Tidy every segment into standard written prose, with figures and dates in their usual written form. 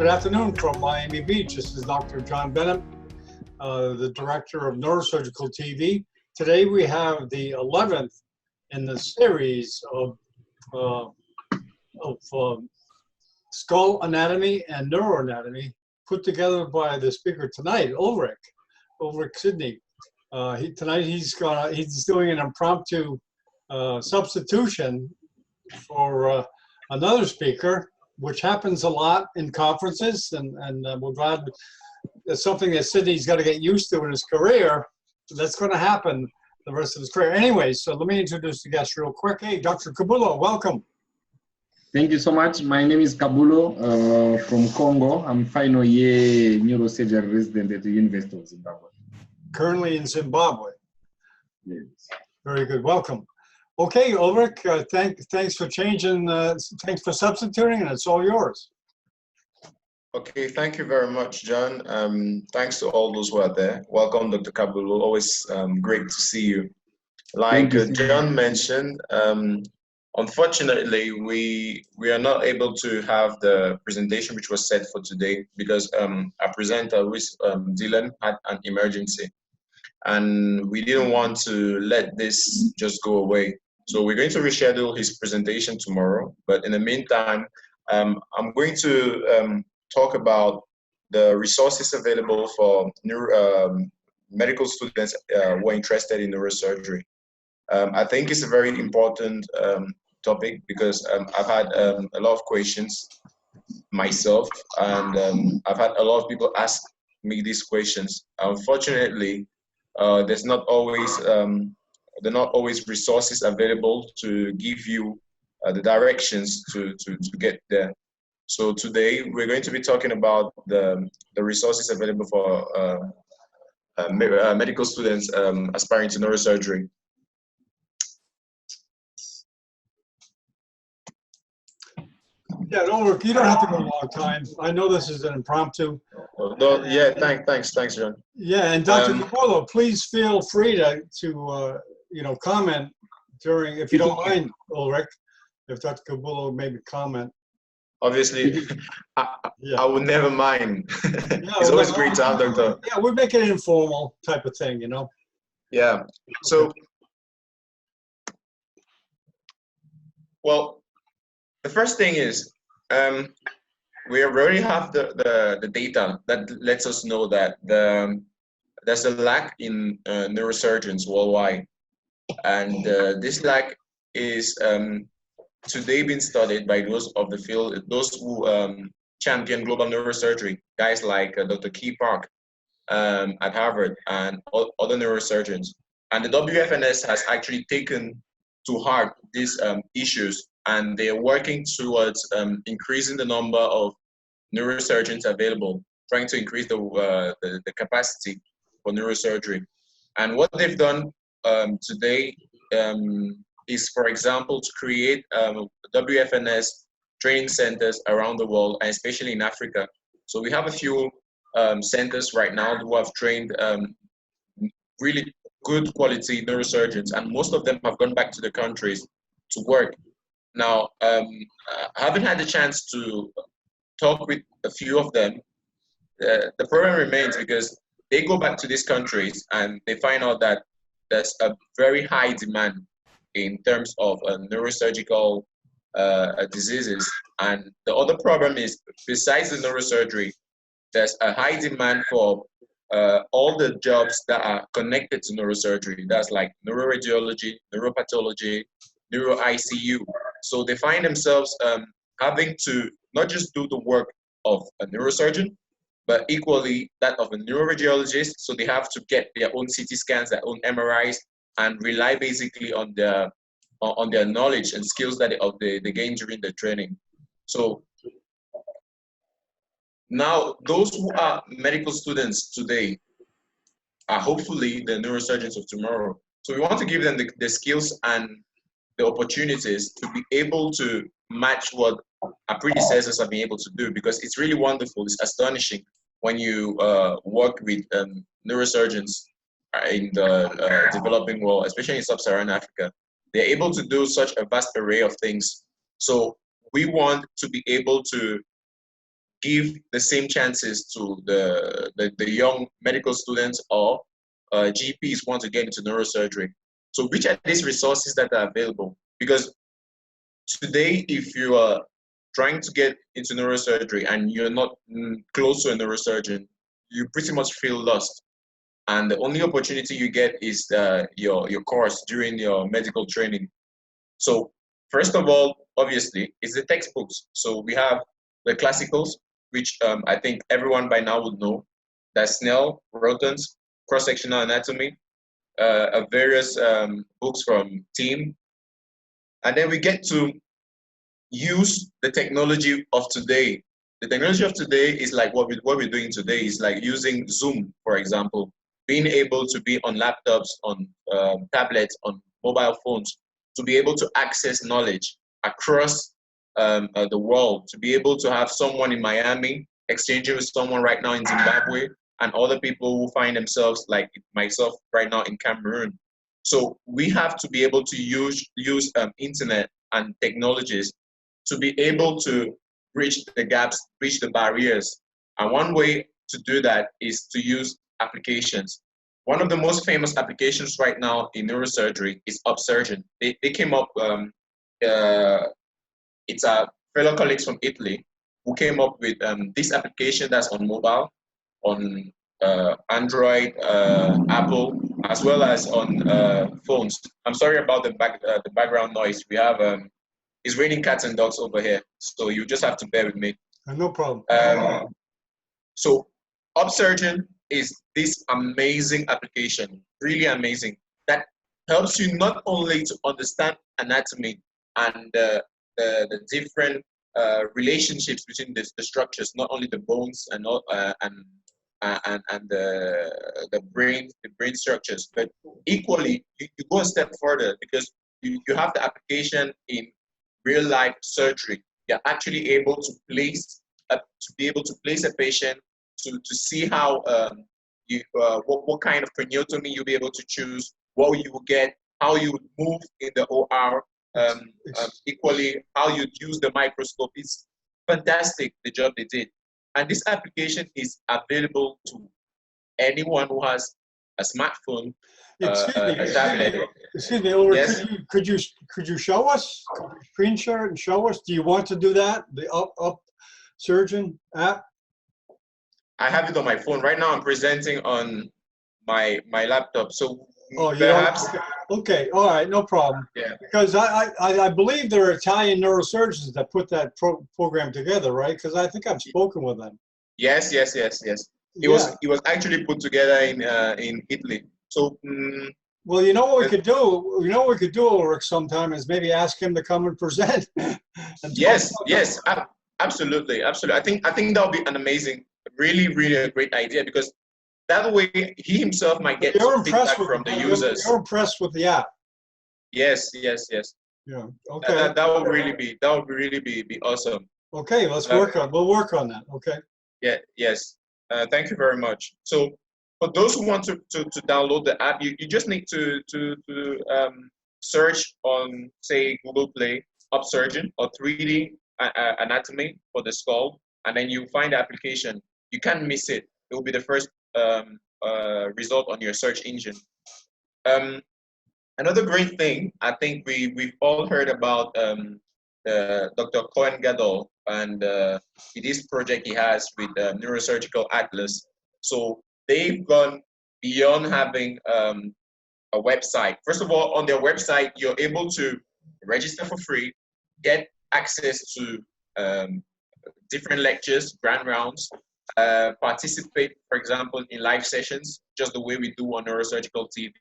Good afternoon from Miami Beach. This is Dr. John Bennett, the director of Neurosurgical TV. Today we have the 11th in the series of skull anatomy and neuroanatomy put together by the speaker tonight, Ulrich Sidney. Tonight he's doing an impromptu substitution for another speaker, which happens a lot in conferences, and we're glad it's something that Sidney's got to get used to in his career. That's going to happen the rest of his career. Anyway, so let me introduce the guest real quick. Hey, Dr. Kabulo, welcome. Thank you so much. My name is Kabulo from Congo. I'm final year neurosurgery resident at the University of Zimbabwe. Currently in Zimbabwe. Yes. Very good. Welcome. Okay, Ulrich, thanks for changing, thanks for substituting, and it's all yours. Okay, thank you very much, John. Thanks to all those who are there. Welcome, Dr. Kabulo. Always great to see you. Like John mentioned, unfortunately, we are not able to have the presentation which was set for today because our presenter, Dylan, had an emergency. And we didn't want to let this just go away. So we're going to reschedule his presentation tomorrow. But in the meantime, I'm going to talk about the resources available for medical students who are interested in neurosurgery. I think it's a very important topic because I've had a lot of questions myself, and I've had a lot of people ask me these questions. Unfortunately, there's not always resources available to give you the directions to get there. So today we're going to be talking about the resources available for medical students aspiring to neurosurgery. Yeah, Ulrich, you don't have to go a long time. I know this is an impromptu. Yeah, thanks, John. Yeah, and Dr. Kabulo, please feel free to comment during, if you don't mind, Ulrich, if Dr. Kabulo maybe comment. Obviously, I would never mind. Yeah, it's always great to have Dr. Yeah, we're making it informal type of thing, Yeah. So, well, the first thing is, we already have the data that lets us know that there's a lack in neurosurgeons worldwide, and this lack is today being studied by those of the field, those who champion global neurosurgery, guys like Dr. Key Park at Harvard and other neurosurgeons. And the WFNS has actually taken to heart these issues, and they're working towards increasing the number of neurosurgeons available, trying to increase the capacity for neurosurgery. And what they've done today is, for example, to create WFNS training centers around the world, and especially in Africa. So we have a few centers right now who have trained really good quality neurosurgeons, and most of them have gone back to their countries to work. Now, I haven't had the chance to talk with a few of them. The problem remains because they go back to these countries and they find out that there's a very high demand in terms of neurosurgical diseases. And the other problem is, besides the neurosurgery, there's a high demand for all the jobs that are connected to neurosurgery. That's like neuroradiology, neuropathology, neuro-ICU. So they find themselves having to not just do the work of a neurosurgeon, but equally that of a neuroradiologist. So they have to get their own CT scans, their own MRIs, and rely basically on their knowledge and skills that they gain during the training. So now those who are medical students today are hopefully the neurosurgeons of tomorrow. So we want to give them the skills and the opportunities to be able to match what our predecessors have been able to do, because it's really wonderful. It's astonishing when you work with neurosurgeons in the developing world, especially in sub-Saharan Africa. They're able to do such a vast array of things. So we want to be able to give the same chances to the young medical students or GPs want to get into neurosurgery. So which are these resources that are available? Because today, if you are trying to get into neurosurgery and you're not close to a neurosurgeon, you pretty much feel lost. And the only opportunity you get is your course during your medical training. So first of all, obviously, is the textbooks. So we have the classicals, which I think everyone by now would know. That's Snell, Rotens, cross-sectional anatomy, various books from Team. And then we get to use the technology of today. The technology of today is like what we're doing today is like using Zoom, for example, being able to be on laptops, on tablets, on mobile phones, to be able to access knowledge across the world, to be able to have someone in Miami exchanging with someone right now in Zimbabwe, and other people who find themselves like myself right now in Cameroon. So we have to be able to use internet and technologies to be able to bridge the gaps, bridge the barriers. And one way to do that is to use applications. One of the most famous applications right now in neurosurgery is Upsurgeon. They came up, it's our fellow colleagues from Italy who came up with this application that's on mobile, on Android, Apple, as well as on phones. I'm sorry about the background noise. We have it's raining cats and dogs over here, so you just have to bear with me. No problem. So Upsurgeon is this amazing application, really amazing, that helps you not only to understand anatomy and the different relationships between the structures, not only the bones and the brain structures, but equally you go a step further because you have the application in real life surgery. You're actually able to place a patient to see how what kind of craniotomy you'll be able to choose, what you will get, how you would move in the OR, equally how you'd use the microscope. It's fantastic the job they did. And this application is available to anyone who has a smartphone, a tablet. Excuse me, Ulrich, Yes? could you show us, screen share it and show us? Do you want to do that? The Upsurgeon app? I have it on my phone. Right now I'm presenting on my laptop. So Oh, you perhaps. don't? Okay, all right, no problem. Yeah. Because I believe there are Italian neurosurgeons that put that program together, right? Because I think I've spoken with them. Yes. It was actually put together in Italy. So. Well, you know what we could do? You know what we could do, Ulrich, sometime is maybe ask him to come and present. Yes, absolutely. I think that would be an amazing, really a great idea, because that way he himself might get some feedback from the users. You're impressed with the app. Yes. Yeah. Okay. That would really be awesome. Okay, we'll work on that. Okay. Yeah. Yes. Thank you very much. So for those who want to download the app, you just need to search on, say, Google Play, Upsurgeon or 3D anatomy for the skull, and then you find the application. You can't miss it. It will be the first result on your search engine. Another great thing, I think we've all heard about Dr. Cohen Gadol and this project he has with Neurosurgical Atlas. So they've gone beyond having a website. First of all, on their website, you're able to register for free, get access to different lectures, grand rounds, participate, for example, in live sessions, just the way we do on Neurosurgical TV.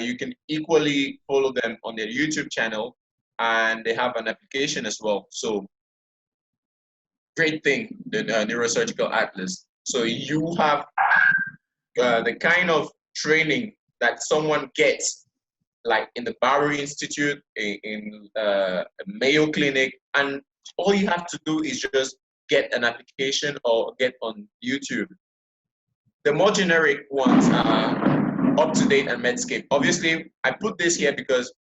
You can equally follow them on their YouTube channel, and they have an application as well. So great thing, the Neurosurgical Atlas. So you have the kind of training that someone gets, like in the Bowery Institute, in Mayo Clinic, and all you have to do is just get an application or get on YouTube. The more generic ones are UpToDate and Medscape. Obviously, I put this here because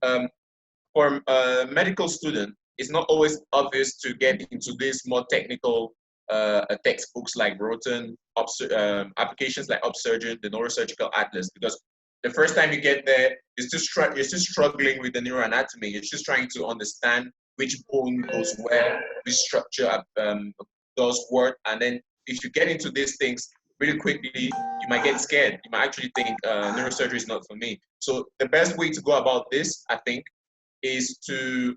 for a medical student, it's not always obvious to get into these more technical textbooks like Roten, applications like Upsurgeon, the Neurosurgical Atlas, because the first time you get there, you're still struggling with the neuroanatomy. You're just trying to understand which bone goes where, which structure does work, and then if you get into these things really quickly, you might get scared. You might actually think neurosurgery is not for me. So the best way to go about this, I think, is to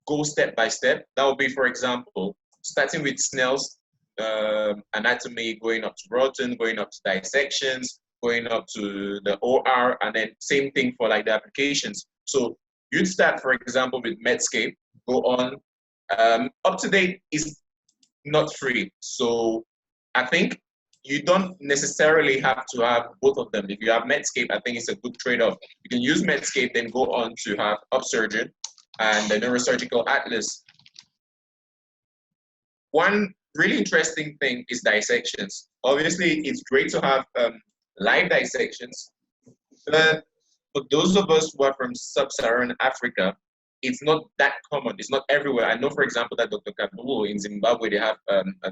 go step by step. That would be, for example, starting with Snell's anatomy, going up to Roten, going up to dissections, going up to the OR, and then same thing for like the applications. So you'd start, for example, with Medscape, go on. Up to date is not free. So I think you don't necessarily have to have both of them. If you have Medscape, I think it's a good trade-off. You can use Medscape, then go on to have Upsurgeon and the Neurosurgical Atlas. One really interesting thing is dissections. Obviously, it's great to have live dissections, but for those of us who are from sub-Saharan Africa, it's not that common. It's not everywhere. I know, for example, that Dr. Kabulo in Zimbabwe, they have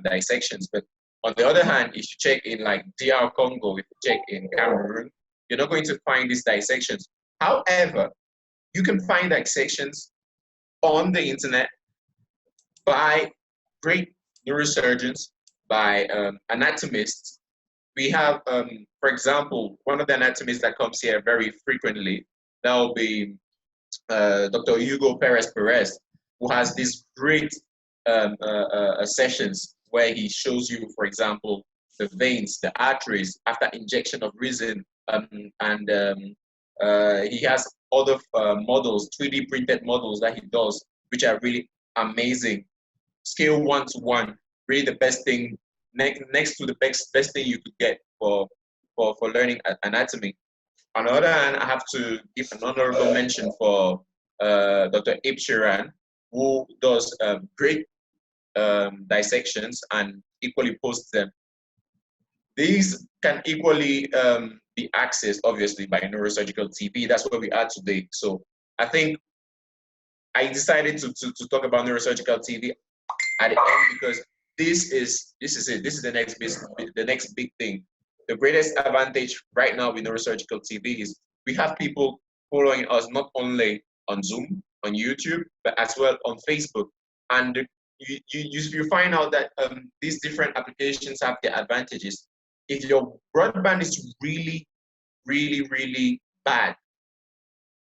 dissections, but on the other hand, if you check in like DR Congo, if you check in Cameroon, you're not going to find these dissections. However, you can find dissections on the internet by great neurosurgeons, by anatomists. We have, for example, one of the anatomists that comes here very frequently, that will be Dr. Hugo Perez, who has these great sessions where he shows you, for example, the veins, the arteries after injection of resin, and he has other models, 3D printed models that he does, which are really amazing. Scale 1:1, really the best thing, next to the best thing you could get for learning anatomy. On the other hand, I have to give an honorable mention for Dr. Abe Shiran, who does great dissections and equally posts them. These can equally be accessed, obviously, by Neurosurgical TV. That's where we are today. So I think I decided to talk about Neurosurgical TV at the end because this is it. This is the next big thing. The greatest advantage right now with Neurosurgical TV is we have people following us not only on Zoom, on YouTube, but as well on Facebook. And you find out that these different applications have their advantages. If your broadband is really, really, really bad,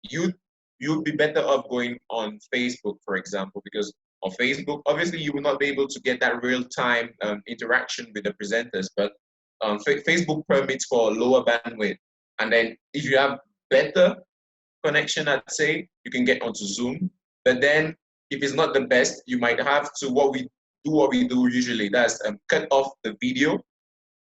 you'd be better off going on Facebook, for example, because on Facebook, obviously you will not be able to get that real-time interaction with the presenters, but Facebook permits for lower bandwidth. And then if you have better connection, I'd say, you can get onto Zoom. But then if it's not the best, you might have to what we do usually. That's cut off the video.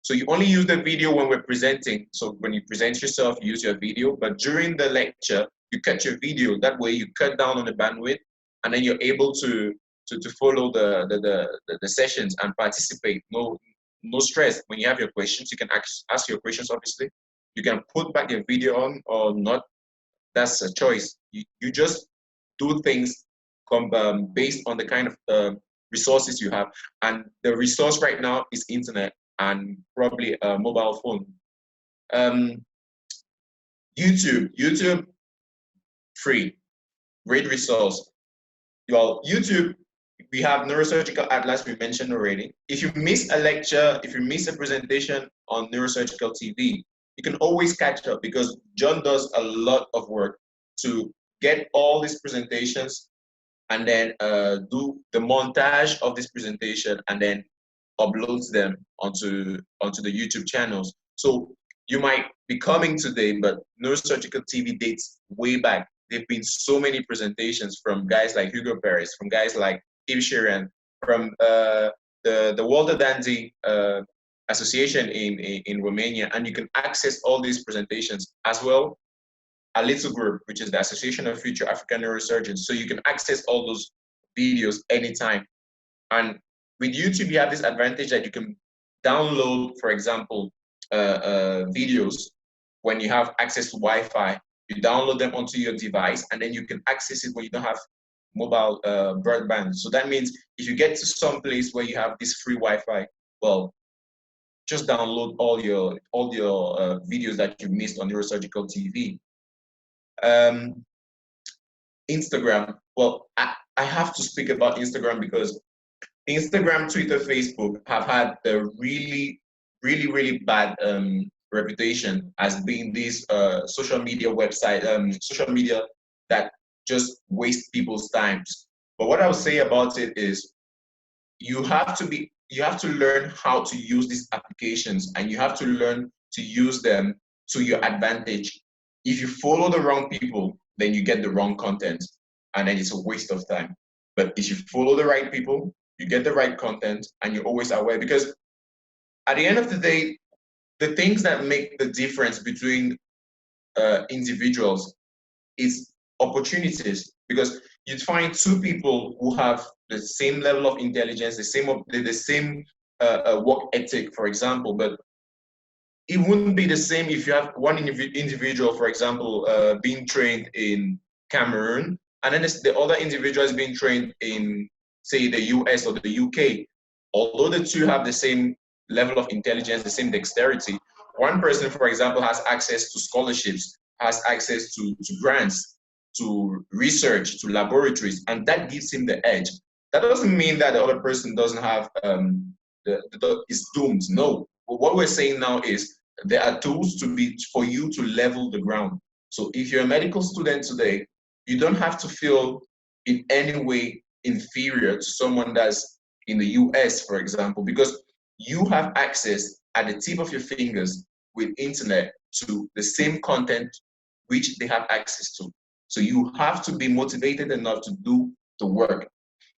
So you only use the video when we're presenting. So when you present yourself, you use your video. But during the lecture, you cut your video. That way you cut down on the bandwidth, and then you're able to follow the sessions and participate. No stress. When you have your questions, you can ask your questions, obviously. You can put back your video on or not. That's a choice. You just do things based on the kind of resources you have. And the resource right now is internet and probably a mobile phone. YouTube, free, great resource. Well, YouTube, we have Neurosurgical Atlas, we mentioned already. If you miss a lecture, if you miss a presentation on Neurosurgical TV, you can always catch up because John does a lot of work to get all these presentations and then do the montage of this presentation and then uploads them onto the YouTube channels. So you might be coming today, but Neurosurgical TV dates way back. There've been so many presentations from guys like Hugo Perez, from guys like Yves Shiran, from the Walter Dandy Association in Romania, and you can access all these presentations as well. A little group, which is the Association of Future African Neurosurgeons. So you can access all those videos anytime. And with YouTube, you have this advantage that you can download, for example, videos when you have access to Wi-Fi. You download them onto your device, and then you can access it when you don't have mobile broadband. So that means if you get to some place where you have this free Wi-Fi, well, just download all your videos that you missed on Neurosurgical TV. Instagram. Well, I have to speak about Instagram because Instagram, Twitter, Facebook have had a really bad reputation as being these social media website, social media that just waste people's times. But what I would say about it is you have to learn how to use these applications, and you have to learn to use them to your advantage. If you follow the wrong people, then you get the wrong content, and then it's a waste of time. But if you follow the right people, you get the right content, and you're always aware. Because at the end of the day, the things that make the difference between individuals is opportunities. Because you'd find two people who have the same level of intelligence, the same work ethic, for example, but it wouldn't be the same if you have one individual, for example, being trained in Cameroon, and then the other individual is being trained in, say, the US or the UK. Although the two have the same level of intelligence, the same dexterity, one person, for example, has access to scholarships, has access to grants, to research, to laboratories, and that gives him the edge. That doesn't mean that the other person doesn't have is doomed. No. But what we're saying now is there are tools for you to level the ground. So if you're a medical student today, you don't have to feel in any way inferior to someone that's in the US, for example, because you have access at the tip of your fingers with internet to the same content which they have access to. So you have to be motivated enough to do the work.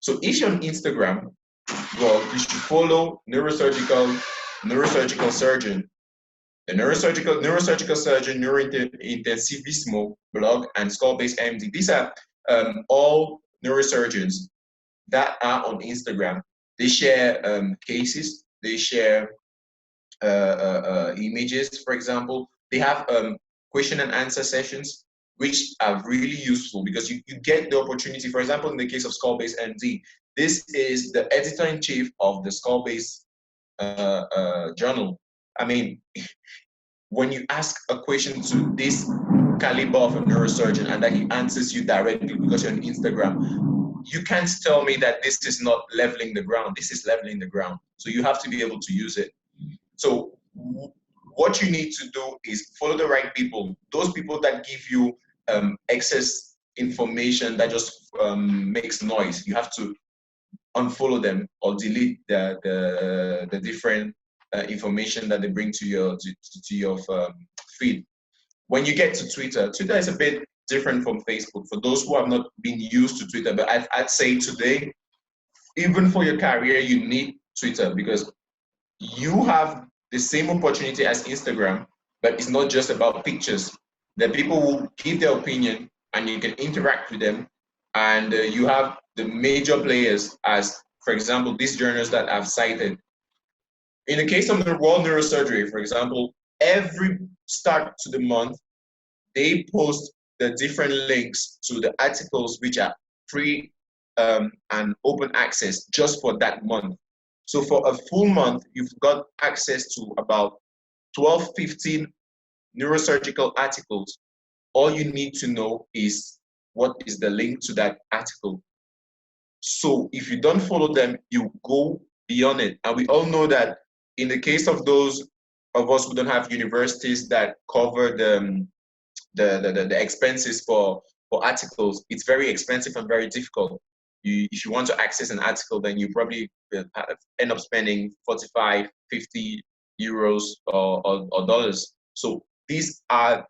So if you're on Instagram, well, you should follow neurosurgical surgeon, the neurosurgical surgeon, neurointensivismo blog, and skull-based MD. These are all neurosurgeons that are on Instagram. They share cases, they share images, for example. They have question and answer sessions, which are really useful because you get the opportunity. For example, in the case of skull-based MD, this is the editor-in-chief of the skull-based journal. I mean, when you ask a question to this caliber of a neurosurgeon and that he answers you directly because you're on Instagram, you can't tell me that this is not leveling the ground. This is leveling the ground. So you have to be able to use it. So what you need to do is follow the right people, those people that give you excess information that just makes noise. You have to unfollow them or delete the different information that they bring to your feed. When you get to Twitter, Twitter is a bit different from Facebook. For those who have not been used to Twitter, but I'd say today, even for your career, you need Twitter because you have the same opportunity as Instagram, but it's not just about pictures. The people will give their opinion and you can interact with them. And you have the major players as, for example, these journals that I've cited. In the case of the World Neurosurgery, for example, every start to the month, they post the different links to the articles which are free and open access just for that month. So for a full month, you've got access to about 12, 15 neurosurgical articles. All you need to know is what is the link to that article. So if you don't follow them, you go beyond it. And we all know that in the case of those of us who don't have universities that cover the expenses for articles, it's very expensive and very difficult. If you want to access an article, then you probably end up spending 45, 50 euros or dollars. So these are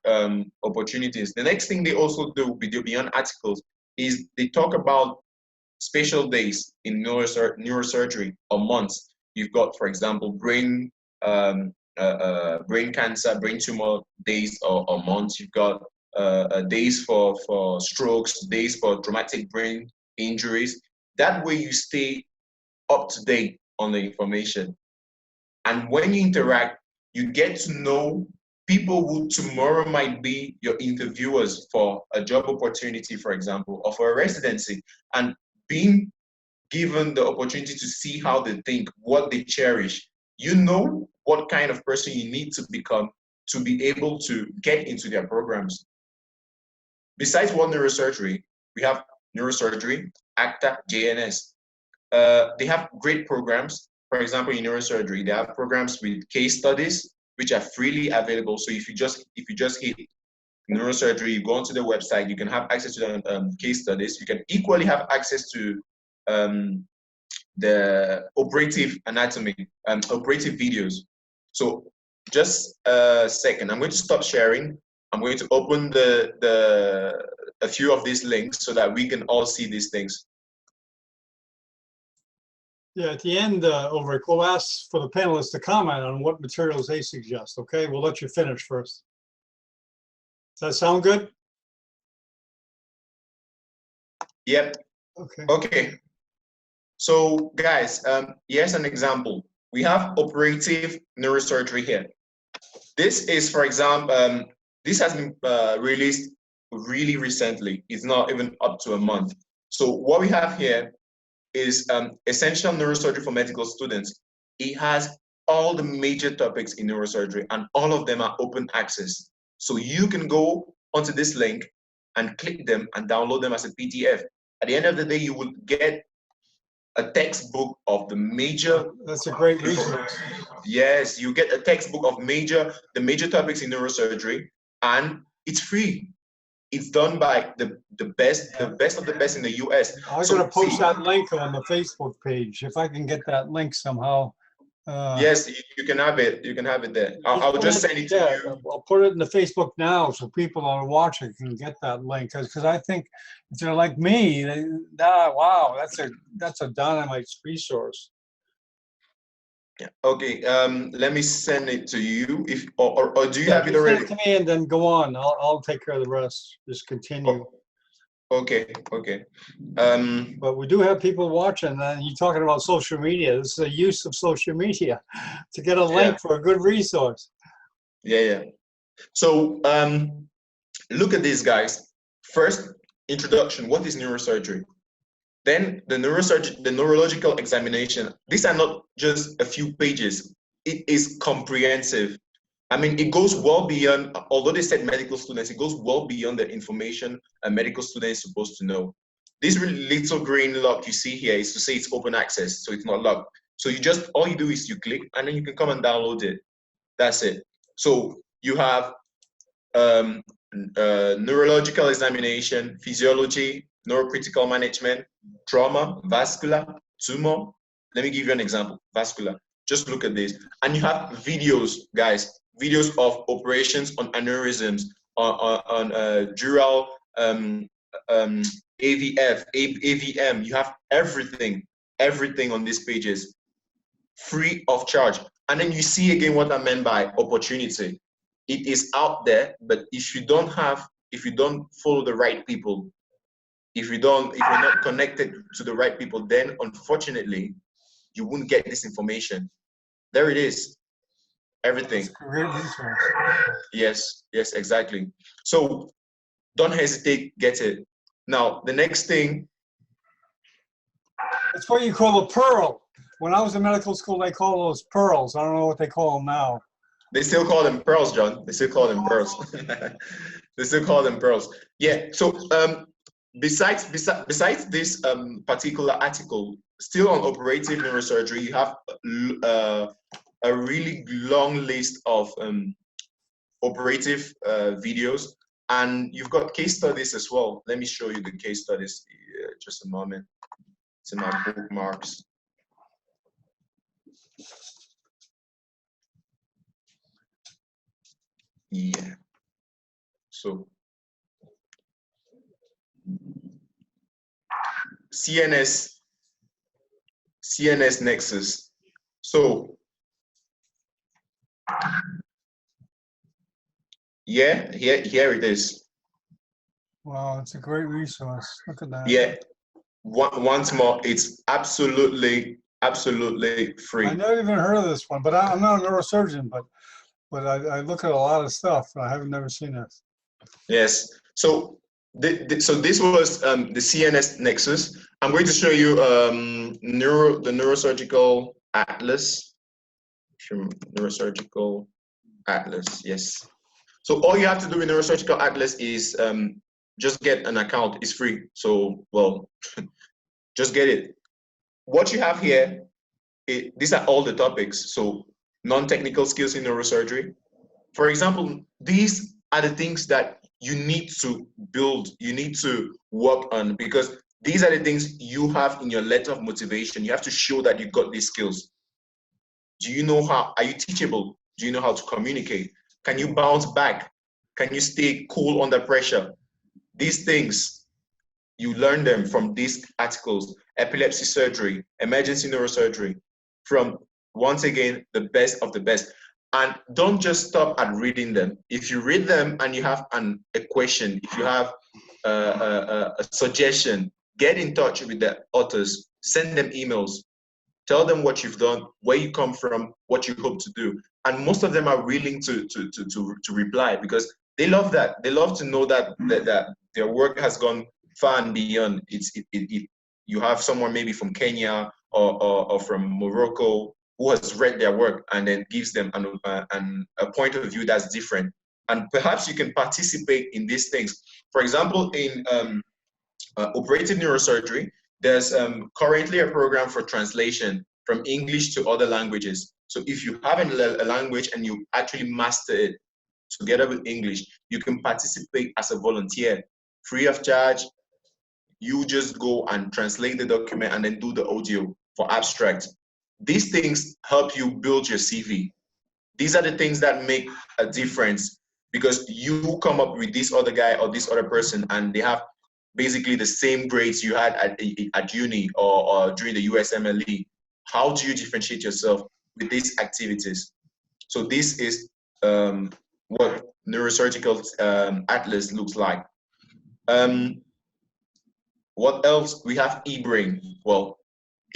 opportunities. The next thing they also do beyond articles is they talk about special days in neurosurgery or months. You've got, for example, brain cancer, brain tumor days or months. You've got days for strokes, days for traumatic brain injuries. That way you stay up to date on the information. And when you interact, you get to know people who tomorrow might be your interviewers for a job opportunity, for example, or for a residency, and being given the opportunity to see how they think, what they cherish, you know what kind of person you need to become to be able to get into their programs. Besides World Neurosurgery, we have Neurosurgery, ACTA, JNS. They have great programs. For example, in neurosurgery, they have programs with case studies, which are freely available. So if you just hit neurosurgery, you go onto the website, you can have access to the case studies. You can equally have access to the operative anatomy, operative videos. So just a second, I'm going to stop sharing. I'm going to open a few of these links so that we can all see these things. Yeah, at the end, Ulrich, we'll ask for the panelists to comment on what materials they suggest, okay? We'll let you finish first. Does that sound good? Yep. Okay. Okay. So guys, here's an example. We have operative neurosurgery here. This is, for example, this has been released really recently. It's not even up to a month. So what we have here is essential neurosurgery for medical students. It has all the major topics in neurosurgery, and all of them are open access. So you can go onto this link and click them and download them as a PDF. At the end of the day, you will get a textbook of the major. That's a great resource. Yes, you get a textbook of the major topics in neurosurgery, and it's free. It's done by the best of the best in the US. I'm going to post that link on the Facebook page if I can get that link somehow. Yes, you can have it. You can have it there. I'll just send it to you. I'll put it in the Facebook now so people that are watching can get that link. Because I think if they're like me, wow, that's a dynamite resource. Yeah. Okay. Let me send it to you. If or do you have it already? Send it to me and then go on. I'll take care of the rest. Just continue. Oh, okay. Okay. But we do have people watching, and you're talking about social media. This is a use of social media to get a link for a good resource. Yeah, yeah. So look at these guys. First, introduction. What is neurosurgery? Then the neurological examination. These are not just a few pages. It is comprehensive. I mean, it goes well beyond, although they said medical students, it goes well beyond the information a medical student is supposed to know. This little green lock you see here is to say it's open access, so it's not locked. So all you do is you click, and then you can come and download it. That's it. So you have neurological examination, physiology, neurocritical management, trauma, vascular, tumor. Let me give you an example, vascular. Just look at this. And you have videos, guys, videos of operations on aneurysms, on dural AVF, AVM. You have everything on these pages, free of charge. And then you see again what I meant by opportunity. It is out there, but if you don't follow the right people, if you're not connected to the right people, then unfortunately, you won't get this information. There it is. Everything. Yes, yes, exactly. So don't hesitate, get it. Now, the next thing. It's what you call a pearl. When I was in medical school, they call those pearls. I don't know what they call them now. They still call them pearls, John. They still call them pearls. They still call them pearls. Yeah, so besides this particular article, still on operative neurosurgery, you have a really long list of operative videos, and you've got case studies as well. Let me show you the case studies. Just a moment. It's in my bookmarks. Yeah. So CNS nexus. So yeah, here it is. Wow, it's a great resource. Look at that. Yeah. Once more, it's absolutely free. I never even heard of this one, but I'm not a neurosurgeon, but but I look at a lot of stuff. I haven't never seen this. Yes. So so this was the CNS Nexus. I'm going to show you the Neurosurgical Atlas. Neurosurgical Atlas, yes. So all you have to do with Neurosurgical Atlas is just get an account. It's free. So, well, just get it. What you have here, these are all the topics. So non-technical skills in neurosurgery. For example, these are the things that you need to build, you need to work on, because these are the things you have in your letter of motivation. You have to show that you got these skills. Do you know how, are you teachable? Do you know how to communicate? Can you bounce back? Can you stay cool under pressure? These things, you learn them from these articles: epilepsy surgery, emergency neurosurgery, from, once again, the best of the best. And don't just stop at reading them. If you read them and you have a question, if you have a suggestion, get in touch with the authors, send them emails, tell them what you've done, where you come from, what you hope to do. And most of them are willing to reply, because they love that. They love to know that their work has gone far and beyond. You have someone maybe from Kenya or from Morocco who has read their work and then gives them a point of view that's different. And perhaps you can participate in these things. For example, in operative neurosurgery, there's currently a program for translation from English to other languages. So if you have a language and you actually master it together with English, you can participate as a volunteer, free of charge. You just go and translate the document and then do the audio for abstract. These things help you build your CV. These are the things that make a difference, because you come up with this other guy or this other person and they have basically the same grades you had at uni or during the USMLE. How do you differentiate yourself with these activities? So this is what Neurosurgical Atlas looks like. What else? We have eBrain. Well,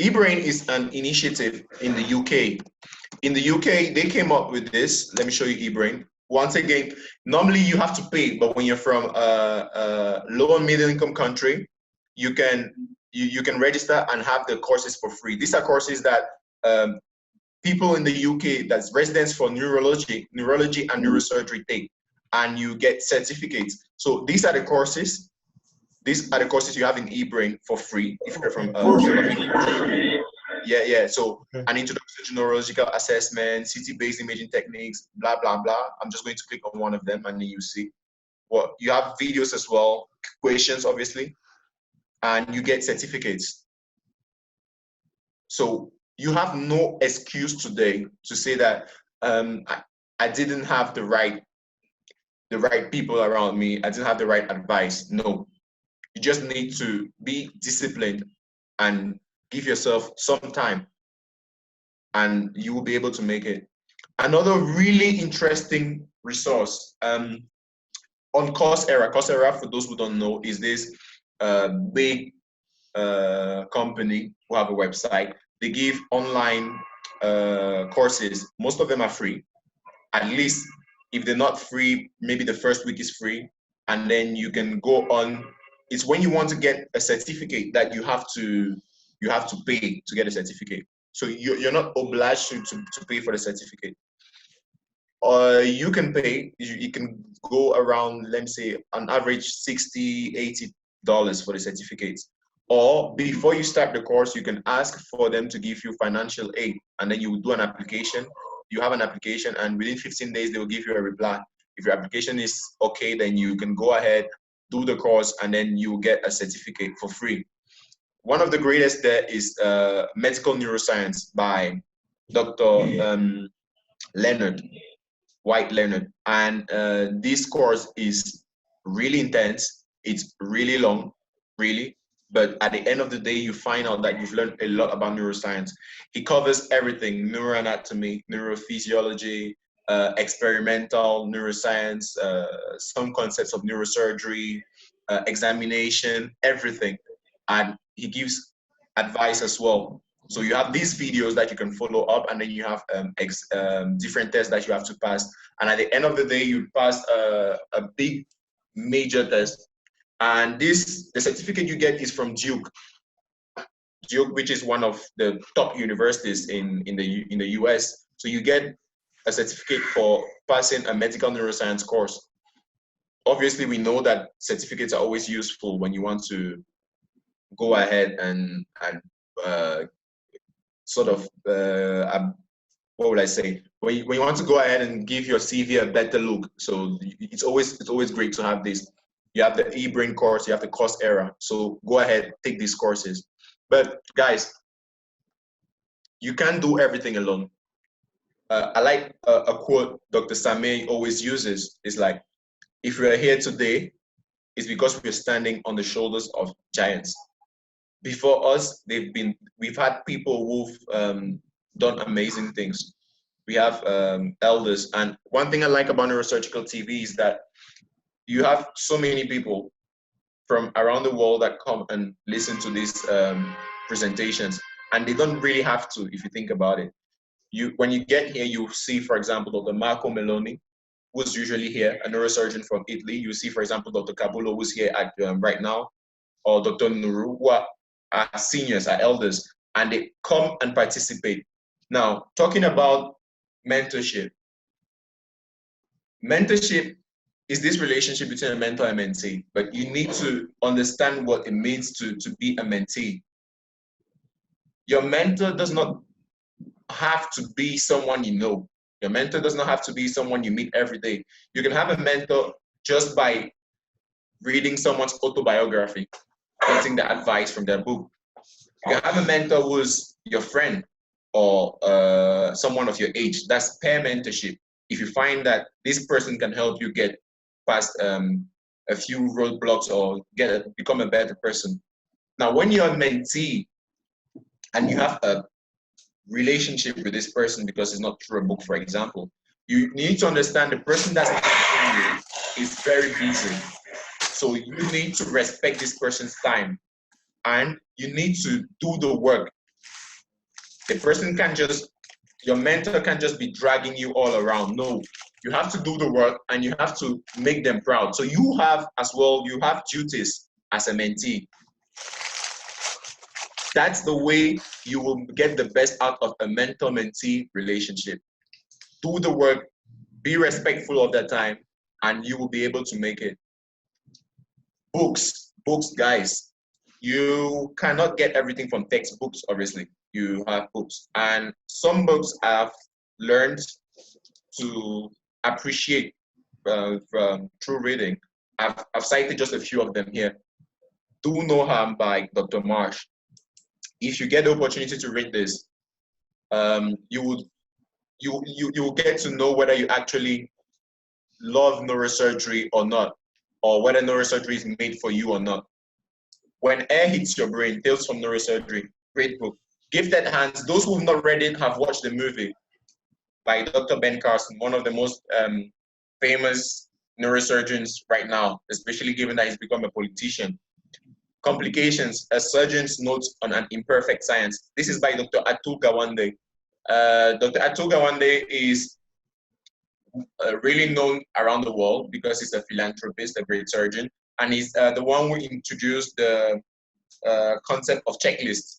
eBrain is an initiative in the UK. In the UK, they came up with this. Let me show you eBrain. Once again, normally you have to pay, but when you're from a low and middle income country, you can register and have the courses for free. These are courses that people in the UK, that's residents for neurology and neurosurgery take, and you get certificates. So these are the courses. These are the courses you have in eBrain for free if you're from yeah. So an introduction to neurological assessment, CT-based imaging techniques, blah blah blah. I'm just going to click on one of them and then you see. Well, you have videos as well, questions obviously, and you get certificates. So you have no excuse today to say that I didn't have the right people around me. I didn't have the right advice. No. You just need to be disciplined and give yourself some time, and you will be able to make it. Another really interesting resource on Coursera. Coursera, for those who don't know, is this big company who have a website. They give online courses. Most of them are free. At least if they're not free, maybe the first week is free, and then you can go on. It's when you want to get a certificate that you have to pay to get a certificate. So you're not obliged to pay for the certificate. Or you can pay, you can go around, let me say, on average $60, $80 for the certificates. Or before you start the course, you can ask for them to give you financial aid, and then you will do an application. You have an application, and within 15 days, they will give you a reply. If your application is okay, then you can go ahead, do the course, and then you get a certificate for free. One of the greatest there is Medical Neuroscience by Dr. Leonard, White Leonard. And this course is really intense. It's really long, really. But at the end of the day, you find out that you've learned a lot about neuroscience. He covers everything: neuroanatomy, neurophysiology, experimental neuroscience, some concepts of neurosurgery, examination, everything. And he gives advice as well. So you have these videos that you can follow up, and then you have different tests that you have to pass. And at the end of the day, you pass a big major test. And the certificate you get is from Duke, which is one of the top universities in the US. So you get a certificate for passing a medical neuroscience course. Obviously, we know that certificates are always useful when you want to go ahead and sort of what would I say? When you want to go ahead and give your CV a better look. So it's always great to have this. You have the eBrain course, you have the Coursera. So go ahead, take these courses. But guys, you can't do everything alone. I like a quote Dr. Sameh always uses. It's like, if we are here today, it's because we're standing on the shoulders of giants. Before us, we've had people who've done amazing things. We have elders. And one thing I like about Neurosurgical TV is that you have so many people from around the world that come and listen to these presentations. And they don't really have to, if you think about it. When you get here, you see, for example, Dr. Marco Meloni, who's usually here, a neurosurgeon from Italy. You see, for example, Dr. Cabullo, who's here at right now, or Dr. Nuru, who are seniors, are elders, and they come and participate. Now, talking about mentorship. Mentorship is this relationship between a mentor and a mentee, but you need to understand what it means to be a mentee. Your mentor does not have to be someone you know. Your mentor does not have to be someone you meet every day. You can have a mentor just by reading someone's autobiography, getting the advice from their book. You can have a mentor who's your friend or someone of your age. That's peer mentorship. If you find that this person can help you get past a few roadblocks or become a better person. Now, when you're a mentee and you have a relationship with this person because it's not through a book, for example, you need to understand the person that's mentoring you is very busy. So you need to respect this person's time and you need to do the work. The person can't just, your mentor can't just be dragging you all around. No, you have to do the work and you have to make them proud. So you have as well, you have duties as a mentee. That's the way you will get the best out of a mentor-mentee relationship. Do the work, be respectful of their time, and you will be able to make it. Books, guys. You cannot get everything from textbooks, obviously. You have books. And some books I've learned to appreciate through reading. I've cited just a few of them here. Do No Harm by Dr. Marsh. If you get the opportunity to read this, you will get to know whether you actually love neurosurgery or not, or whether neurosurgery is made for you or not. When Air Hits Your Brain, Tales from Neurosurgery, great book. Gifted Hands, those who've not read it have watched the movie by Dr. Ben Carson, one of the most famous neurosurgeons right now, especially given that he's become a politician. Complications, a surgeon's notes on an imperfect science. This is by Dr. Atul Gawande. Dr. Atul Gawande is really known around the world because he's a philanthropist, a great surgeon, and he's the one who introduced the concept of checklists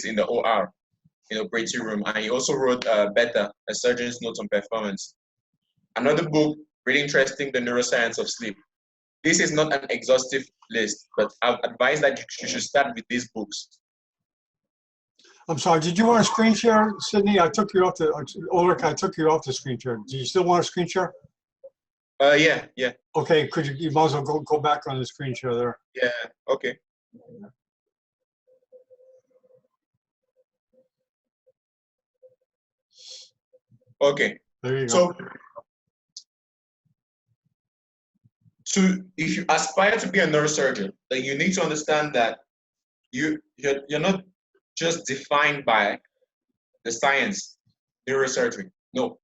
in the OR, in the operating room. And he also wrote Better, a surgeon's notes on performance. Another book, really interesting, The Neuroscience of Sleep. This is not an exhaustive list, but I would advise that you should start with these books. I'm sorry, did you want to screen share, Sidney? I took you off the, Ulrich, I took you off the screen share. Do you still want to screen share? Yeah. Okay, you might as well go back on the screen share there. Yeah, okay. Okay. There you go. So, if you aspire to be a neurosurgeon, then you need to understand that you're not just defined by the science, neurosurgery. No.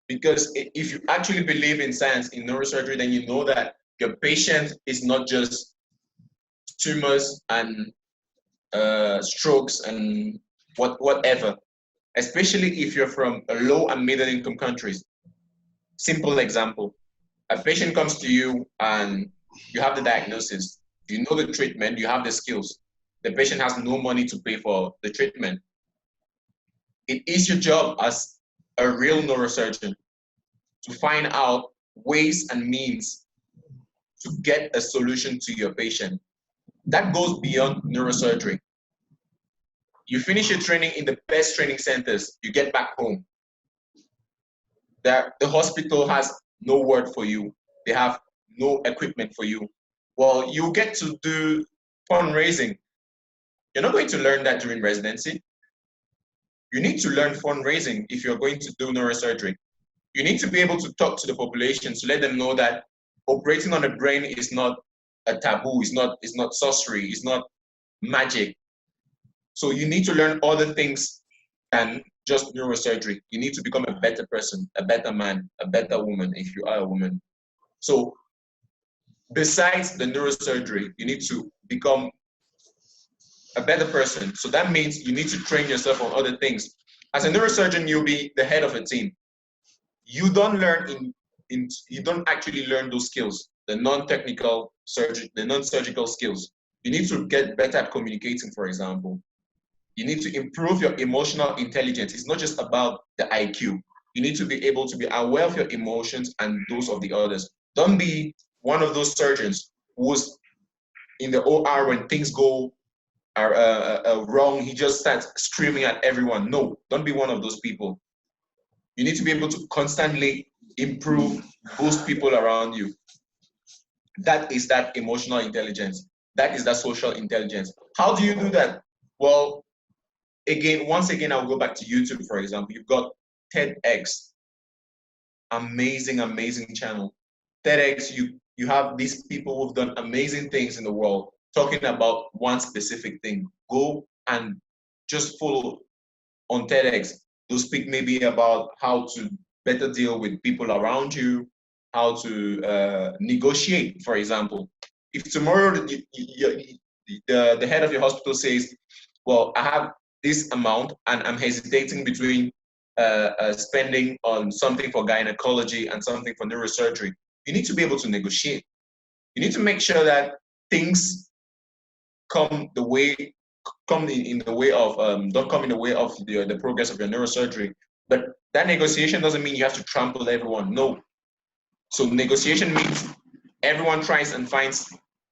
Because if you actually believe in science, in neurosurgery, then you know that your patient is not just tumors and strokes and whatever, especially if you're from a low and middle income countries. Simple example, a patient comes to you and you have the diagnosis, you know the treatment, you have the skills. The patient has no money to pay for the treatment. It is your job as a real neurosurgeon to find out ways and means to get a solution to your patient. That goes beyond neurosurgery. You finish your training in the best training centers, you get back home. The hospital has no word for you. They have no equipment for you. Well, you get to do fundraising. You're not going to learn that during residency. You need to learn fundraising if you're going to do neurosurgery. You need to be able to talk to the population to let them know that operating on the brain is not a taboo, it's not sorcery, it's not magic. So you need to learn other things than just neurosurgery. You need to become a better person, a better man, a better woman if you are a woman. So besides the neurosurgery, you need to become a better person. So that means you need to train yourself on other things. As a neurosurgeon, you'll be the head of a team. You don't learn you don't actually learn those skills, the non-technical surgery, the non-surgical skills. You need to get better at communicating, for example. You need to improve your emotional intelligence. It's not just about the IQ. You need to be able to be aware of your emotions and those of the others. Don't be one of those surgeons who's in the OR when things go wrong, he just starts screaming at everyone. No, don't be one of those people. You need to be able to constantly improve those people around you. That is that emotional intelligence. That is that social intelligence. How do you do that? Well, once again, I'll go back to YouTube, for example. You've got TEDx. Amazing, amazing channel. TEDx, you have these people who've done amazing things in the world talking about one specific thing. Go and just follow on TEDx. They'll speak maybe about how to better deal with people around you, how to negotiate, for example. If tomorrow the head of your hospital says, well, I have this amount and I'm hesitating between spending on something for gynecology and something for neurosurgery, you need to be able to negotiate. You need to make sure that things come in the way of don't come in the way of the progress of your neurosurgery. But that negotiation doesn't mean you have to trample everyone. No. So negotiation means everyone tries and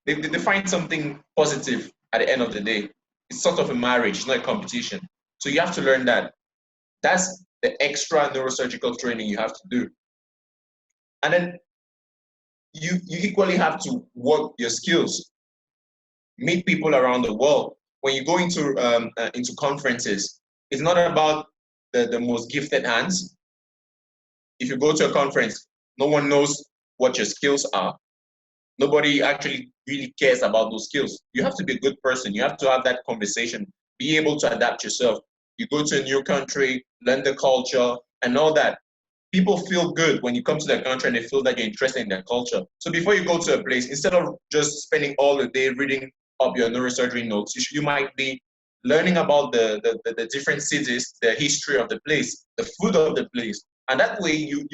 they find something positive at the end of the day. It's sort of a marriage, it's not a competition. So you have to learn that. That's the extra neurosurgical training you have to do. And then you equally have to work your skills, meet people around the world. When you go into conferences, it's not about the most gifted hands. If you go to a conference, no one knows what your skills are. Nobody actually really cares about those skills. You have to be a good person. You have to have that conversation, be able to adapt yourself. You go to a new country, learn the culture and all that. People feel good when you come to their country and they feel that you're interested in their culture. So before you go to a place, instead of just spending all the day reading up your neurosurgery notes, you might be learning about the different cities, the history of the place, the food of the place. And that way you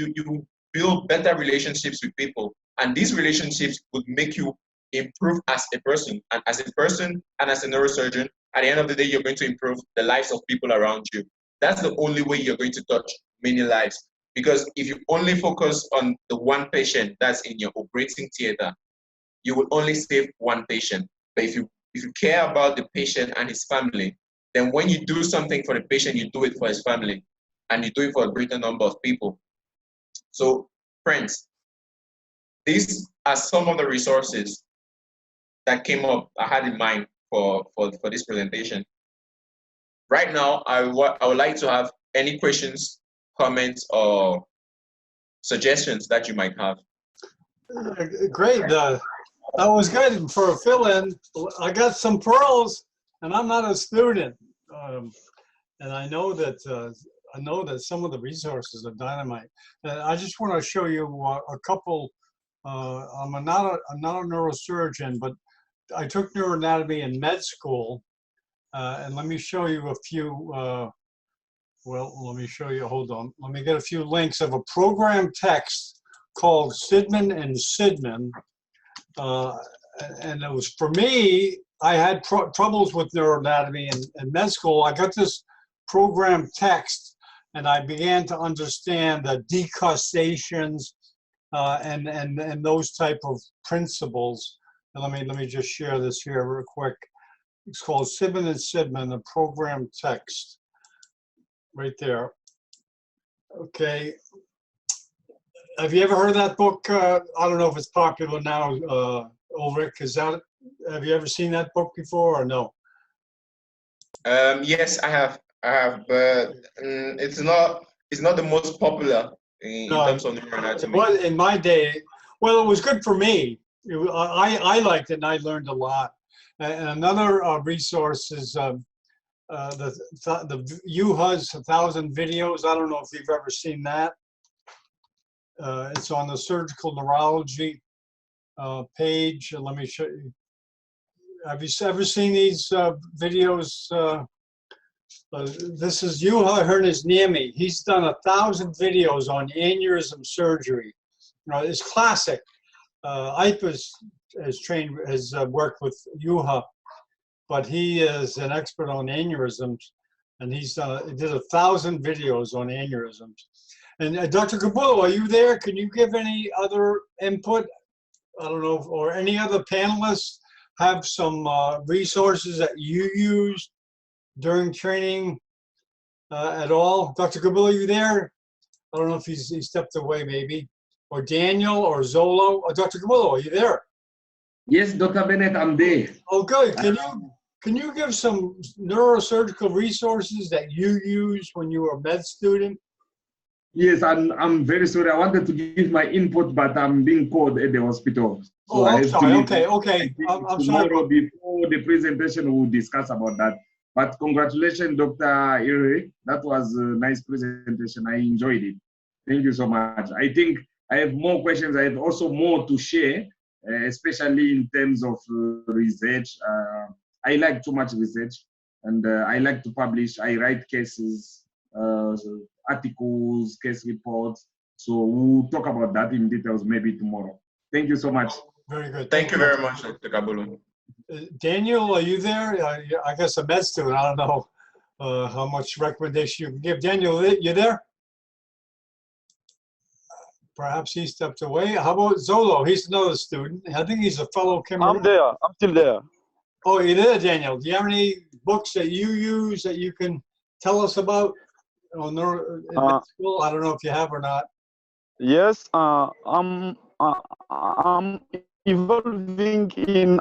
build better relationships with people. And these relationships would make you improve as a person. And as a person and as a neurosurgeon, at the end of the day, you're going to improve the lives of people around you. That's the only way you're going to touch many lives. Because if you only focus on the one patient that's in your operating theater, you will only save one patient. But if you care about the patient and his family, then when you do something for the patient, you do it for his family, and you do it for a greater number of people. So, friends, these are some of the resources that came up I had in mind for this presentation. Right now, I would like to have any questions, comments, or suggestions that you might have. Great. That was good for a fill-in. I got some pearls, and I'm not a student, and I know that some of the resources are dynamite. And I just want to show you a couple. I'm not a neurosurgeon, but I took neuroanatomy in med school, And let me show you a few, well, let me show you, hold on. Let me get a few links of a program text called Sidman and Sidman. And it was, for me, I had troubles with neuroanatomy in med school. I got this program text and I began to understand the decussations and those type of principles. And let me just share this here real quick. It's called Sidman and Sidman, the program text, right there. Okay. Have you ever heard of that book? I don't know if it's popular now, Ulrich. Have you ever seen that book before or no? Yes, I have. But it's not the most popular in terms of neuroanatomy. Well, in my day, well, it was good for me. I liked it and I learned a lot. And another resource is the UHA's 1,000 videos. I don't know if you've ever seen that. It's on the surgical neurology page. Let me show you. Have you ever seen these videos? This is Juha Hernes-Niemi. He's done 1,000 videos on aneurysm surgery. It's classic. IPA has worked with Juha, but he is an expert on aneurysms, and he did 1,000 videos on aneurysms. And Dr. Capullo, are you there? Can you give any other input? I don't know, or any other panelists have some resources that you use during training at all? Dr. Capullo, are you there? I don't know if he stepped away maybe. Or Daniel or Zolo. Dr. Capullo, are you there? Yes, Dr. Bennett, I'm there. Oh, good. Can you give some neurosurgical resources that you used when you were a med student? Yes, I'm very sorry. I wanted to give my input, but I'm being called at the hospital. So I'm sorry. Okay. I'm sorry. Tomorrow before the presentation, we'll discuss about that. But congratulations, Dr. Ulrich. That was a nice presentation. I enjoyed it. Thank you so much. I think I have more questions. I have also more to share, especially in terms of research. I like too much research, and I like to publish. I write cases, articles, case reports. So we'll talk about that in details maybe tomorrow. Thank you so much. Very good. Thank you very much, Dr. Capullo. Daniel, are you there? I guess a med student. I don't know how much recommendation you can give. Daniel, you there? Perhaps he stepped away. How about Zolo? He's another student. I think he's a fellow Cameroon. I'm there. I'm still there. Oh, you're there, Daniel. Do you have any books that you use that you can tell us about? In med school? I don't know if you have or not. Yes, I'm evolving in